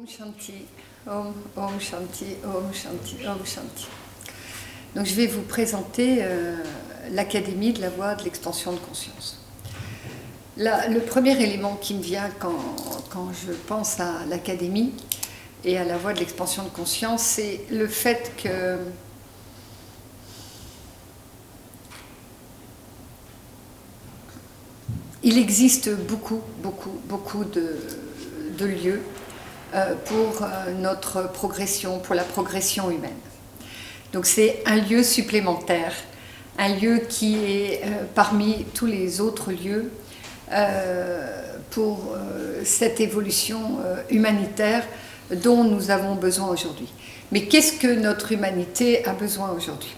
Om Shanti, Om Shanti, Om Shanti, Om Shanti. Donc je vais vous présenter l'Académie de la Voie de l'expansion de conscience. Le premier élément qui me vient quand je pense à l'Académie et à la Voie de l'expansion de conscience, c'est le fait que il existe beaucoup de lieux pour notre progression, pour la progression humaine. Donc c'est un lieu supplémentaire, un lieu qui est parmi tous les autres lieux pour cette évolution humanitaire dont nous avons besoin aujourd'hui. Mais qu'est-ce que notre humanité a besoin aujourd'hui?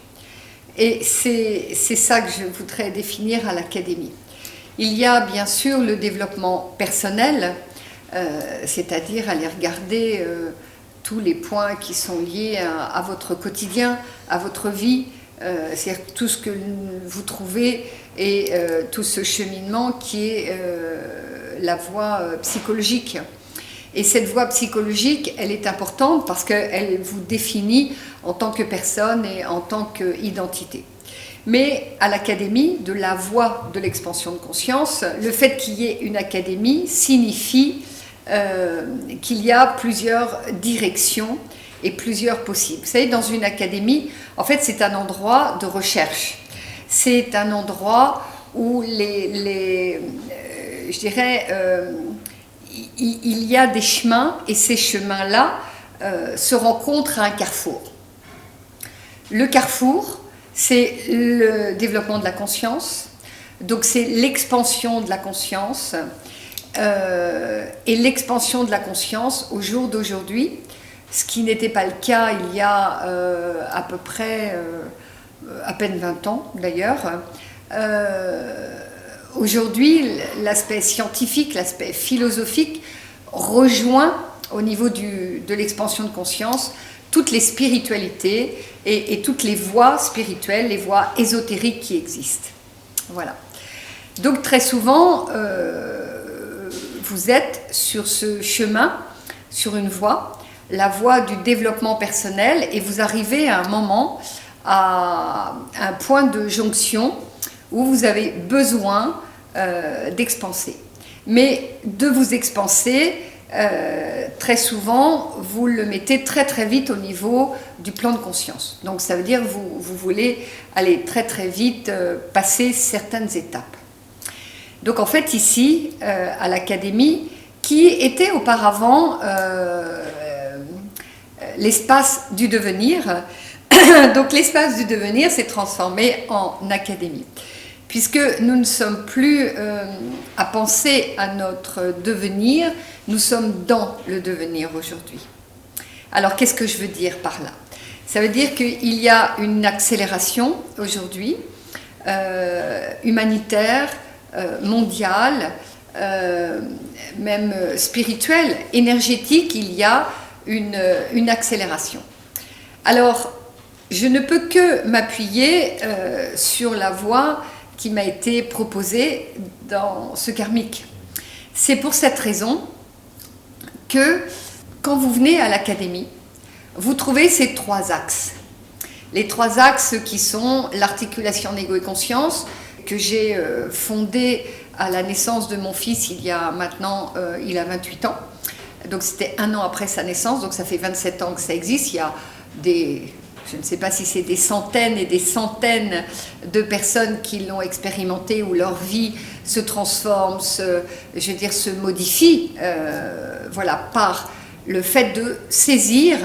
Et c'est ça que je voudrais définir à l'Académie. Il y a bien sûr le développement personnel, c'est-à-dire aller regarder tous les points qui sont liés à votre quotidien, à votre vie, c'est-à-dire tout ce que vous trouvez et tout ce cheminement qui est la voie psychologique. Et cette voie psychologique, elle est importante parce qu'elle vous définit en tant que personne et en tant qu'identité. Mais à l'Académie de la Voie de l'expansion de conscience, le fait qu'il y ait une académie signifie qu'il y a plusieurs directions et plusieurs possibles. Vous savez, dans une académie, en fait, c'est un endroit de recherche. C'est un endroit où il y a des chemins et ces chemins-là se rencontrent à un carrefour. Le carrefour, c'est le développement de la conscience, donc c'est l'expansion de la conscience, et l'expansion de la conscience au jour d'aujourd'hui, ce qui n'était pas le cas il y a à peu près à peine 20 ans d'ailleurs. Aujourd'hui, l'aspect scientifique, l'aspect philosophique rejoint au niveau de l'expansion de conscience toutes les spiritualités et toutes les voies spirituelles, les voies ésotériques qui existent. Voilà. Donc très souvent, vous êtes sur ce chemin, sur une voie, la voie du développement personnel, et vous arrivez à un moment, à un point de jonction où vous avez besoin d'expanser. Mais de vous expanser, très souvent, vous le mettez très vite au niveau du plan de conscience. Donc ça veut dire que vous voulez aller très vite passer certaines étapes. Donc en fait ici, à l'Académie, qui était auparavant l'espace du devenir, donc l'espace du devenir s'est transformé en Académie. Puisque nous ne sommes plus à penser à notre devenir, nous sommes dans le devenir aujourd'hui. Alors qu'est-ce que je veux dire par là? Ça veut dire qu'il y a une accélération aujourd'hui, humanitaire, mondiale, même spirituelle, énergétique, il y a une accélération. Alors, je ne peux que m'appuyer sur la voie qui m'a été proposée dans ce karmique. C'est pour cette raison que quand vous venez à l'Académie, vous trouvez ces trois axes. Les trois axes qui sont l'articulation d'ego et conscience, que j'ai fondée à la naissance de mon fils il y a maintenant, il a 28 ans. Donc c'était un an après sa naissance, donc ça fait 27 ans que ça existe. Il y a je ne sais pas si c'est des centaines et des centaines de personnes qui l'ont expérimenté, où leur vie se transforme, se modifie, voilà, par le fait de saisir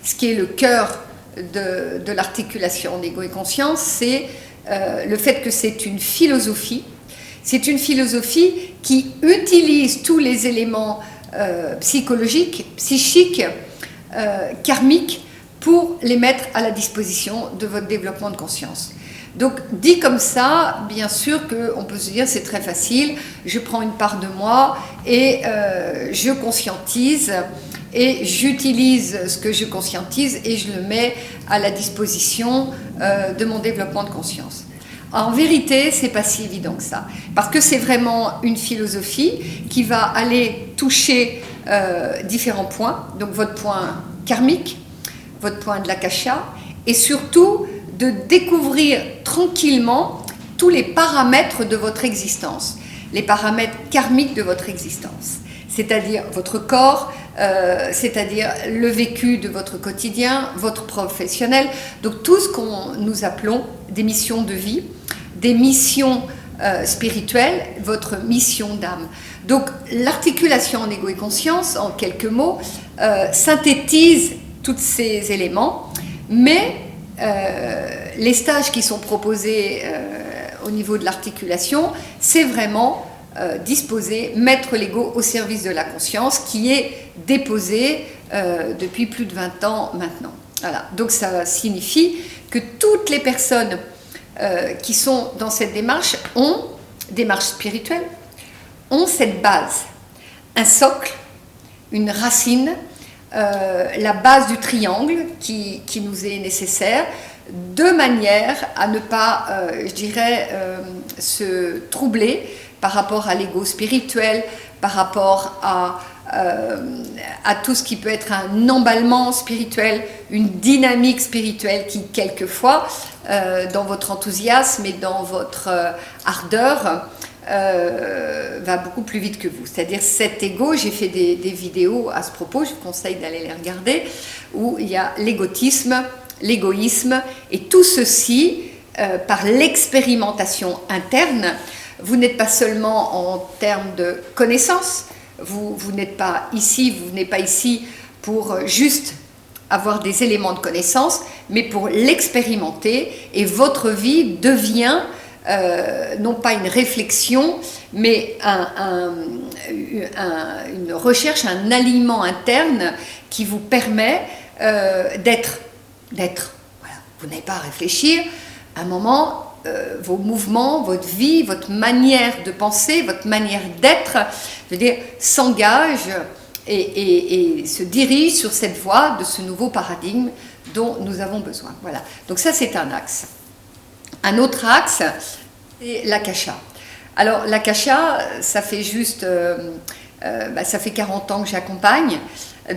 ce qui est le cœur de l'articulation d'ego et conscience, c'est le fait que c'est une philosophie. C'est une philosophie qui utilise tous les éléments psychologiques, psychiques, karmiques, pour les mettre à la disposition de votre développement de conscience. Donc, dit comme ça, bien sûr qu'on peut se dire c'est très facile, je prends une part de moi et je conscientise et j'utilise ce que je conscientise et je le mets à la disposition de mon développement de conscience. En vérité, c'est pas si évident que ça, parce que c'est vraiment une philosophie qui va aller toucher différents points, donc votre point karmique, votre point de l'akasha, et surtout de découvrir tranquillement tous les paramètres de votre existence, les paramètres karmiques de votre existence, c'est-à-dire votre corps, c'est-à-dire le vécu de votre quotidien, votre professionnel, donc tout ce qu'on nous appelons des missions de vie, des missions spirituelles, votre mission d'âme. Donc l'articulation en ego et conscience, en quelques mots, synthétise tous ces éléments, mais les stages qui sont proposés au niveau de l'articulation, c'est vraiment disposer, mettre l'ego au service de la conscience qui est déposé depuis plus de 20 ans maintenant. Voilà. Donc ça signifie que toutes les personnes qui sont dans cette démarche spirituelle, ont cette base, un socle, une racine, la base du triangle qui nous est nécessaire, de manière à ne pas, se troubler par rapport à l'ego spirituel, par rapport à tout ce qui peut être un emballement spirituel, une dynamique spirituelle qui, quelquefois, dans votre enthousiasme et dans votre ardeur, va beaucoup plus vite que vous. C'est-à-dire cet ego, j'ai fait des vidéos à ce propos, je vous conseille d'aller les regarder, où il y a l'égotisme, l'égoïsme, et tout ceci, par l'expérimentation interne, vous n'êtes pas seulement en termes de connaissances, vous n'êtes pas ici, vous venez pas ici pour juste avoir des éléments de connaissance, mais pour l'expérimenter, et votre vie devient non pas une réflexion, mais une recherche, un aliment interne qui vous permet d'être. Voilà. Vous n'avez pas à réfléchir. À un moment, vos mouvements, votre vie, votre manière de penser, votre manière d'être, je veux dire, s'engage et se dirige sur cette voie de ce nouveau paradigme dont nous avons besoin. Voilà. Donc ça, c'est un axe. Un autre axe, c'est l'akasha. Alors l'akasha, ça fait juste, ça fait 40 ans que j'accompagne,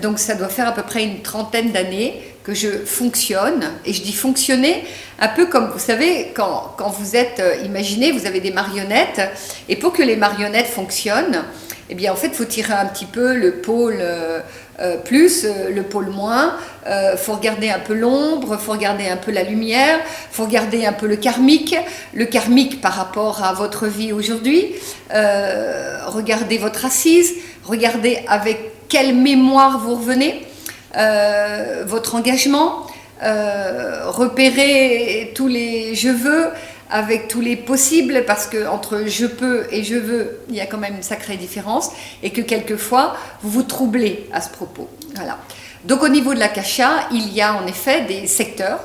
donc ça doit faire à peu près une trentaine d'années que je fonctionne, et je dis fonctionner un peu comme, vous savez, quand vous êtes, imaginez, vous avez des marionnettes, et pour que les marionnettes fonctionnent, eh bien en fait il faut tirer un petit peu le pôle plus, le pôle moins, faut regarder un peu l'ombre, faut regarder un peu la lumière, faut regarder un peu le karmique par rapport à votre vie aujourd'hui, regardez votre assise, regardez avec quelle mémoire vous revenez, votre engagement, repérez tous les je veux avec tous les possibles, parce que entre je peux et je veux, il y a quand même une sacrée différence, et que quelquefois vous vous troublez à ce propos. Voilà. Donc au niveau de l'akasha, il y a en effet des secteurs,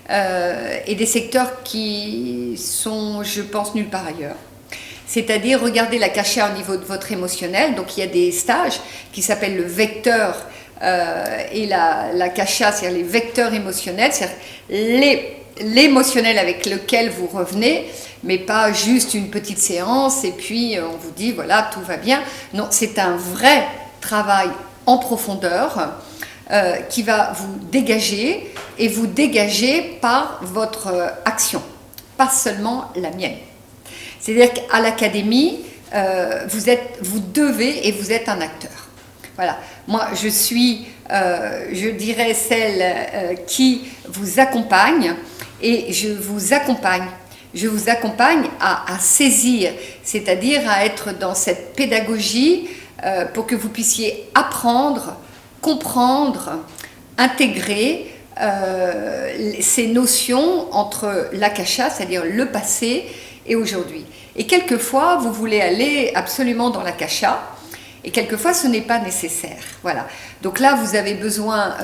et des secteurs qui sont, je pense, nulle part ailleurs. C'est-à-dire, regardez l'akasha au niveau de votre émotionnel. Donc il y a des stages qui s'appellent le vecteur et l'akasha, c'est-à-dire les vecteurs émotionnels, c'est-à-dire l'émotionnel avec lequel vous revenez, mais pas juste une petite séance et puis on vous dit voilà, tout va bien. Non, c'est un vrai travail en profondeur qui va vous dégager, et vous dégager par votre action, pas seulement la mienne. C'est-à-dire qu'à l'académie, vous devez et vous êtes un acteur. Voilà. Moi, je suis, je dirais, celle qui vous accompagne, et je vous accompagne à saisir, c'est-à-dire à être dans cette pédagogie pour que vous puissiez apprendre, comprendre, intégrer ces notions entre l'akasha, c'est-à-dire le passé, et aujourd'hui. Et quelquefois, vous voulez aller absolument dans l'akasha, et quelquefois, ce n'est pas nécessaire. Voilà. Donc là, vous avez besoin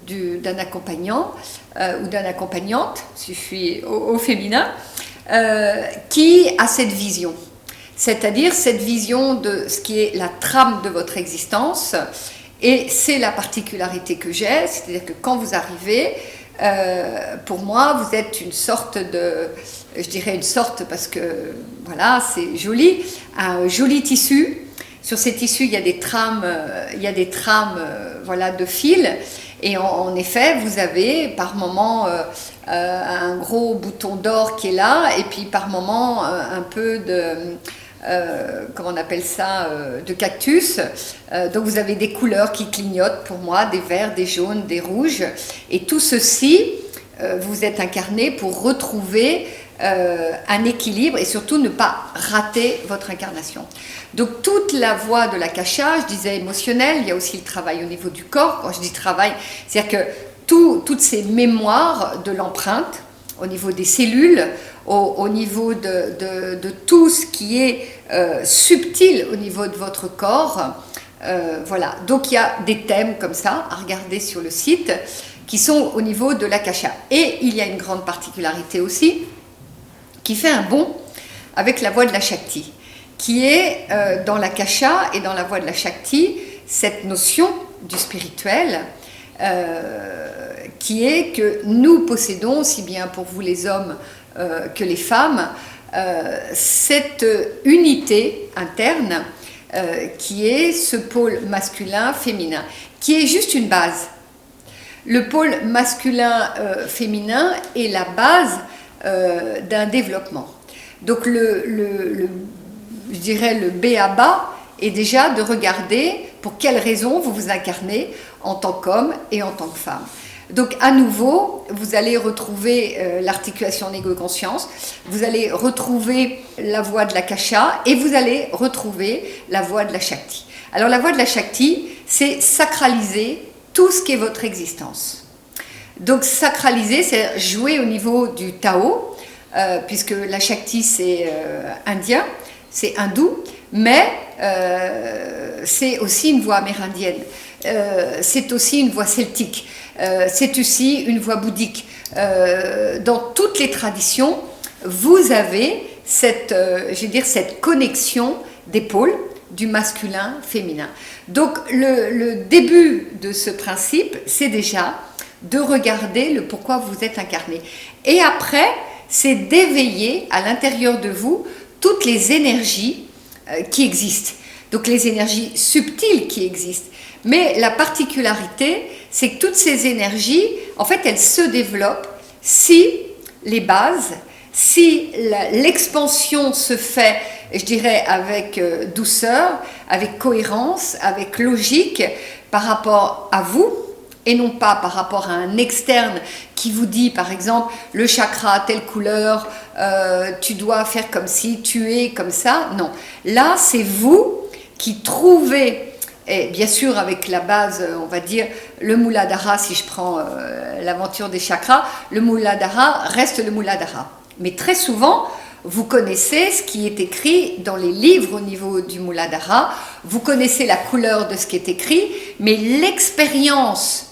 d'un accompagnant ou d'une accompagnante, si je suis au féminin, qui a cette vision. C'est-à-dire cette vision de ce qui est la trame de votre existence. Et c'est la particularité que j'ai, c'est-à-dire que quand vous arrivez, pour moi, vous êtes une sorte de... Je dirais une sorte parce que, voilà, c'est joli, un joli tissu Sur ces tissus, il y a des trames, voilà, de fils. Et en effet, vous avez par moment un gros bouton d'or qui est là, et puis par moment un peu de, comment on appelle ça, de cactus. Donc vous avez des couleurs qui clignotent pour moi, des verts, des jaunes, des rouges. Et tout ceci, vous êtes incarné pour retrouver un équilibre et surtout ne pas rater votre incarnation. Donc toute la voie de l'akasha, je disais émotionnelle, il y a aussi le travail au niveau du corps. Quand je dis travail, c'est-à-dire que toutes ces mémoires de l'empreinte, au niveau des cellules, au niveau de tout ce qui est subtil au niveau de votre corps, voilà. Donc il y a des thèmes comme ça à regarder sur le site qui sont au niveau de l'akasha. Et il y a une grande particularité aussi qui fait un bond avec la voie de la Shakti, qui est dans l'akasha et dans la voie de la Shakti, cette notion du spirituel qui est que nous possédons, aussi bien pour vous les hommes que les femmes, cette unité interne qui est ce pôle masculin-féminin, qui est juste une base. Le pôle masculin-féminin est la base d'un développement. Donc je dirais le b.a.-ba est déjà de regarder pour quelles raisons vous vous incarnez en tant qu'homme et en tant que femme. Donc à nouveau, vous allez retrouver l'articulation ego-conscience, vous allez retrouver la voie de l'akasha et vous allez retrouver la voie de la Shakti. Alors la voie de la Shakti, c'est sacraliser tout ce qui est votre existence. Donc sacraliser, c'est jouer au niveau du Tao, puisque la Shakti c'est indien, c'est hindou, mais c'est aussi une voie amérindienne, c'est aussi une voie celtique, c'est aussi une voie bouddhique. Dans toutes les traditions, vous avez cette, je veux dire, cette connexion des pôles du masculin-féminin. Donc le début de ce principe, c'est déjà de regarder le pourquoi vous êtes incarné. Et après, c'est d'éveiller à l'intérieur de vous toutes les énergies qui existent. Donc les énergies subtiles qui existent. Mais la particularité, c'est que toutes ces énergies, en fait, elles se développent si les bases, si l'expansion se fait, je dirais, avec douceur, avec cohérence, avec logique, par rapport à vous, et non pas par rapport à un externe qui vous dit, par exemple, le chakra, telle couleur, tu dois faire comme si, tu es comme ça. Non, là, c'est vous qui trouvez, et bien sûr avec la base, on va dire, le Muladhara, si je prends l'aventure des chakras, le Muladhara reste le Muladhara. Mais très souvent, vous connaissez ce qui est écrit dans les livres au niveau du Muladhara, vous connaissez la couleur de ce qui est écrit, mais l'expérience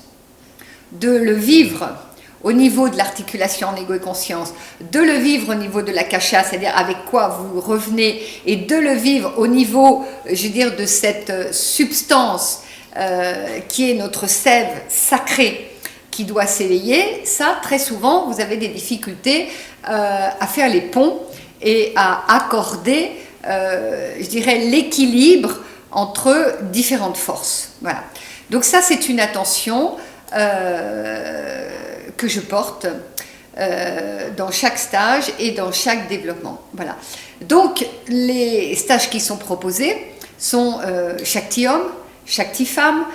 de le vivre au niveau de l'articulation en ego et conscience, de le vivre au niveau de l'akasha, c'est-à-dire avec quoi vous revenez, et de le vivre au niveau, je veux dire, de cette substance qui est notre sève sacrée qui doit s'éveiller, ça, très souvent, vous avez des difficultés à faire les ponts et à accorder, je dirais, l'équilibre entre différentes forces. Voilà. Donc ça, c'est une attention que je porte dans chaque stage et dans chaque développement. Voilà. Donc, les stages qui sont proposés sont Shakti homme, Shakti femme,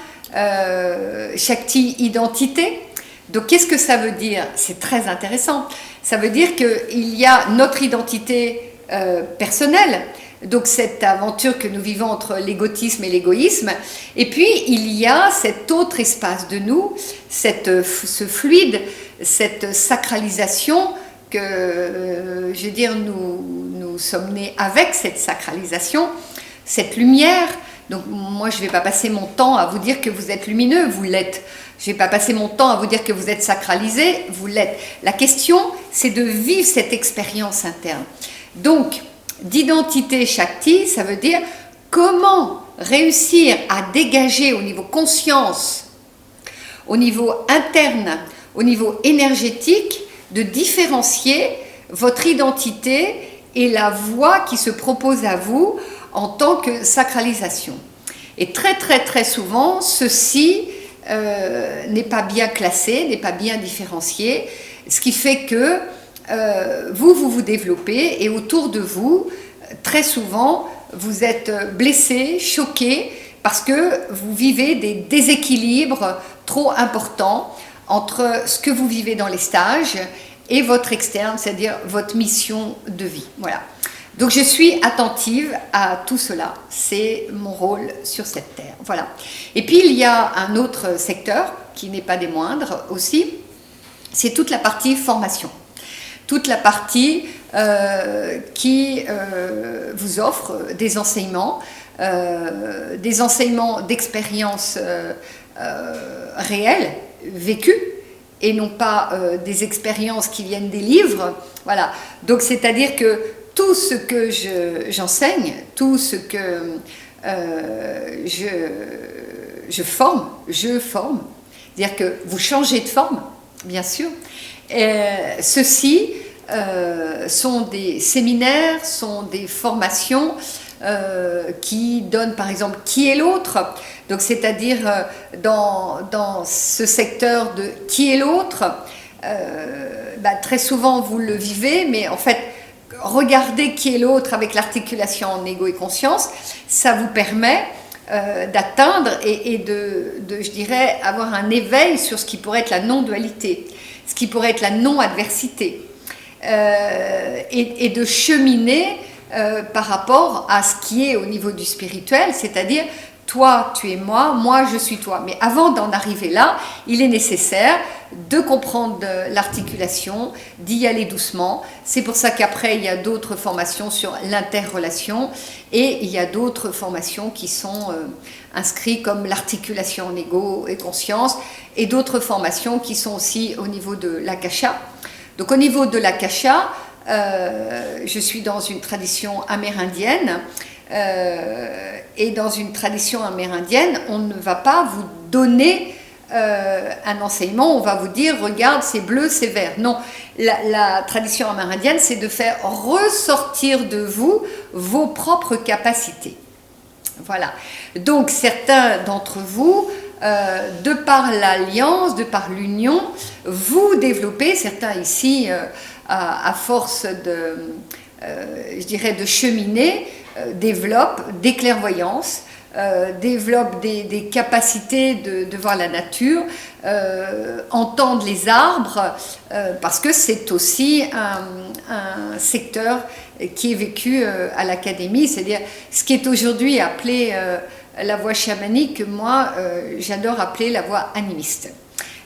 Shakti identité. Donc, qu'est-ce que ça veut dire? C'est très intéressant. Ça veut dire qu'il y a notre identité personnelle, donc cette aventure que nous vivons entre l'égotisme et l'égoïsme, et puis il y a cet autre espace de nous, ce fluide, cette sacralisation que, je veux dire, nous sommes nés avec cette sacralisation, cette lumière. Donc moi je ne vais pas passer mon temps à vous dire que vous êtes lumineux, vous l'êtes. Je ne vais pas passer mon temps à vous dire que vous êtes sacralisé, vous l'êtes. La question, c'est de vivre cette expérience interne. Donc, d'identité Shakti, ça veut dire comment réussir à dégager au niveau conscience, au niveau interne, au niveau énergétique, de différencier votre identité et la voie qui se propose à vous en tant que sacralisation. Et très très très souvent, ceci n'est pas bien classé, n'est pas bien différencié, ce qui fait que vous développez et autour de vous, très souvent, vous êtes blessé, choqué, parce que vous vivez des déséquilibres trop importants entre ce que vous vivez dans les stages et votre externe, c'est-à-dire votre mission de vie. Voilà. Donc je suis attentive à tout cela, c'est mon rôle sur cette terre. Voilà. Et puis il y a un autre secteur qui n'est pas des moindres aussi, c'est toute la partie formation. Toute la partie qui vous offre des enseignements d'expériences réelles, vécues, et non pas des expériences qui viennent des livres. Voilà. Donc c'est-à-dire que tout ce que j'enseigne, tout ce que je forme, c'est-à-dire que vous changez de forme, bien sûr. Ceux-ci sont des séminaires, sont des formations qui donnent par exemple qui est l'autre. Donc c'est-à-dire dans ce secteur de qui est l'autre, très souvent vous le vivez, mais en fait regardez qui est l'autre avec l'articulation en ego et conscience, ça vous permet d'atteindre et de, je dirais, avoir un éveil sur ce qui pourrait être la non-dualité, ce qui pourrait être la non-adversité, et de cheminer par rapport à ce qui est au niveau du spirituel, c'est-à-dire toi tu es moi, moi je suis toi. Mais avant d'en arriver là, il est nécessaire de comprendre l'articulation, d'y aller doucement. C'est pour ça qu'après il y a d'autres formations sur l'interrelation et il y a d'autres formations qui sont inscrites comme l'articulation en ego et conscience et d'autres formations qui sont aussi au niveau de l'akasha. Donc au niveau de l'akasha, je suis dans une tradition amérindienne et dans une tradition amérindienne, on ne va pas vous donner un enseignement, on va vous dire regarde c'est bleu, c'est vert. Non, la tradition amérindienne c'est de faire ressortir de vous vos propres capacités. Voilà, donc certains d'entre vous, de par l'alliance, de par l'union, vous développez, certains ici à force je dirais de cheminer, développent des clairvoyances, développent des capacités de voir la nature, entendre les arbres, parce que c'est aussi un secteur qui est vécu à l'académie, c'est-à-dire ce qui est aujourd'hui appelé la voie chamanique, que moi j'adore appeler la voie animiste.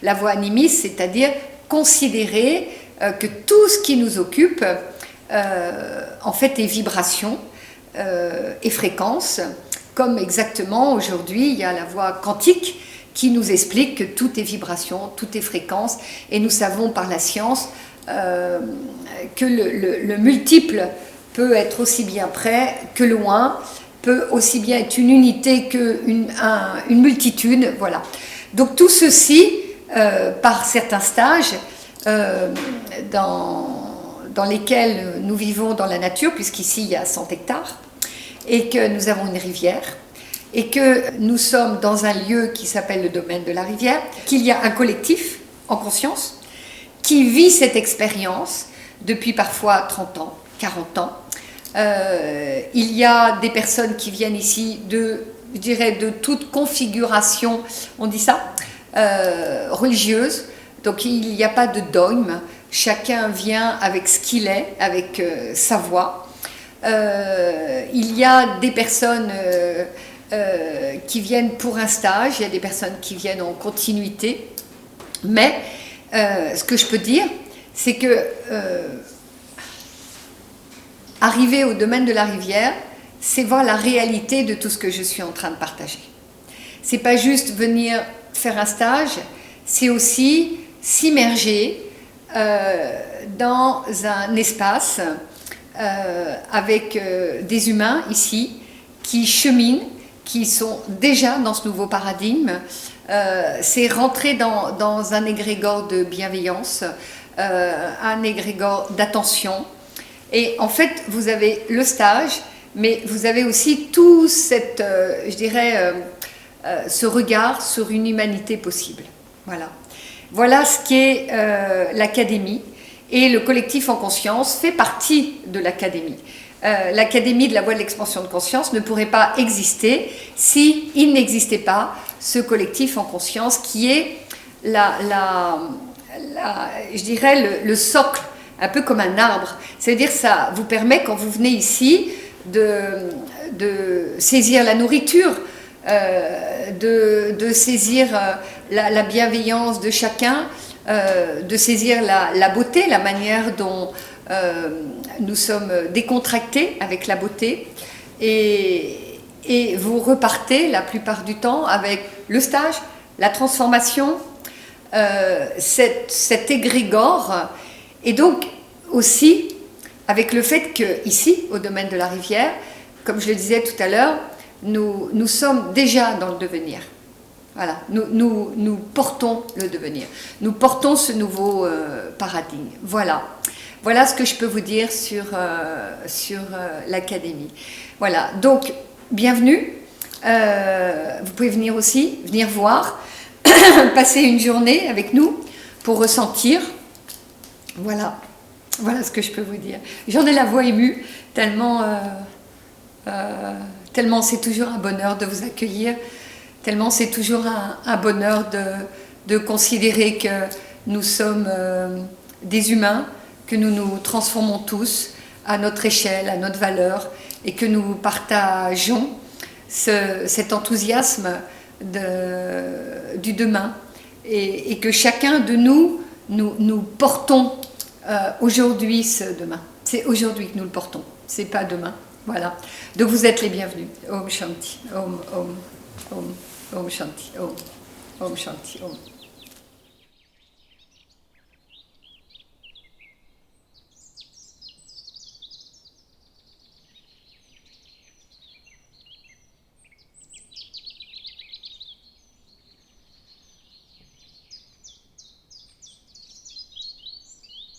La voie animiste, c'est-à-dire considérer que tout ce qui nous occupe en fait est vibration et fréquence, comme exactement aujourd'hui il y a la voie quantique qui nous explique que tout est vibration, tout est fréquence, et nous savons par la science que le multiple peut être aussi bien près que loin, peut aussi bien être une unité qu'une multitude, voilà. Donc tout ceci, par certains stages dans lesquels nous vivons dans la nature, puisqu'ici il y a 100 hectares, et que nous avons une rivière, et que nous sommes dans un lieu qui s'appelle le domaine de la rivière, qu'il y a un collectif en conscience qui vit cette expérience depuis parfois 30 ans, 40 ans. Il y a des personnes qui viennent ici je dirais, de toute configuration, on dit ça, religieuse. Donc il n'y a pas de dogme, chacun vient avec ce qu'il est, avec sa voix. Il y a des personnes qui viennent pour un stage, il y a des personnes qui viennent en continuité, mais ce que je peux dire, c'est que arriver au domaine de la rivière, c'est voir la réalité de tout ce que je suis en train de partager. C'est pas juste venir faire un stage, c'est aussi s'immerger dans un espace avec des humains ici qui cheminent, qui sont déjà dans ce nouveau paradigme. C'est rentrer dans un égrégore de bienveillance, un égrégore d'attention. Et en fait, vous avez le stage, mais vous avez aussi tout cette, je dirais, ce regard sur une humanité possible. Voilà. Voilà ce qu'est l'Académie, et le collectif en conscience fait partie de l'Académie. L'Académie de la voie de l'expansion de conscience ne pourrait pas exister s'il n'existait pas ce collectif en conscience qui est je dirais le socle, un peu comme un arbre. C'est-à-dire ça vous permet, quand vous venez ici, de saisir la nourriture, de saisir la bienveillance de chacun, de saisir la beauté, la manière dont nous sommes décontractés avec la beauté, et vous repartez la plupart du temps avec le stage, la transformation, cet égrégore, et donc aussi avec le fait qu'ici, au domaine de la rivière, comme je le disais tout à l'heure, nous sommes déjà dans le devenir. Voilà, nous portons le devenir, nous portons ce nouveau paradigme. Voilà ce que je peux vous dire sur l'Académie. Voilà, donc bienvenue, vous pouvez venir aussi, venir voir, passer une journée avec nous pour ressentir. Voilà ce que je peux vous dire. J'en ai la voix émue, tellement c'est toujours un bonheur de vous accueillir, tellement c'est toujours un bonheur de considérer que nous sommes des humains, que nous nous transformons tous à notre échelle, à notre valeur, et que nous partageons cet enthousiasme du demain, et que chacun de nous portons aujourd'hui ce demain. C'est aujourd'hui que nous le portons, c'est pas demain. Voilà. Donc vous êtes les bienvenus. Om Shanti. Om Shanti. Om Shanti. Om Om Shanti. Om.